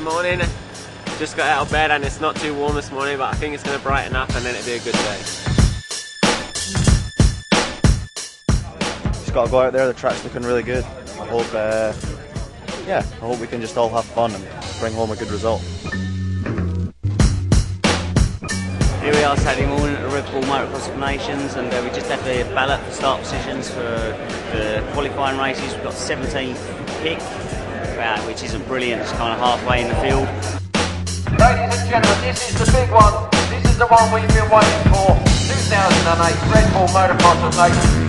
morning. Just got out of bed and it's not too warm this morning, but I think it's going to brighten up and then it'll be a good day. Just got to go out there, the track's looking really good. I hope we can just all have fun and bring home a good result. Here we are Saturday morning at the Red Bull Motocross of Nations, and we just had the ballot for start positions for the qualifying races. We've got 17th pick, which isn't brilliant, it's kind of halfway in the field. Ladies and gentlemen, this is the big one. This is the one we've been waiting for. 2008 Red Bull Motocross of Nations.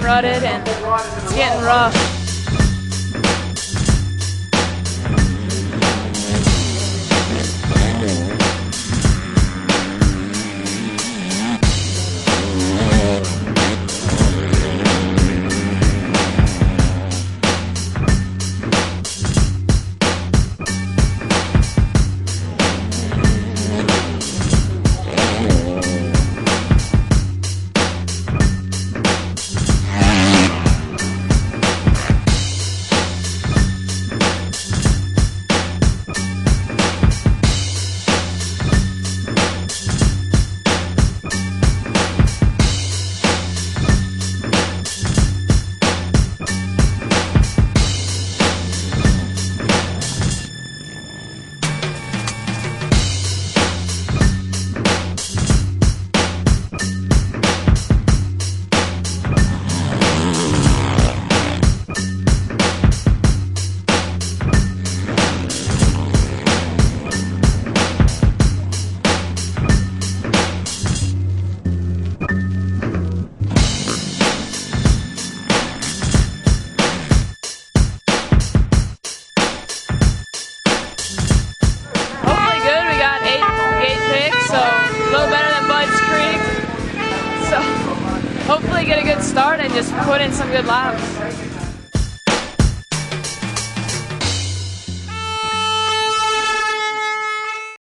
Rutted and it's getting rough. Hopefully get a good start and just put in some good laps.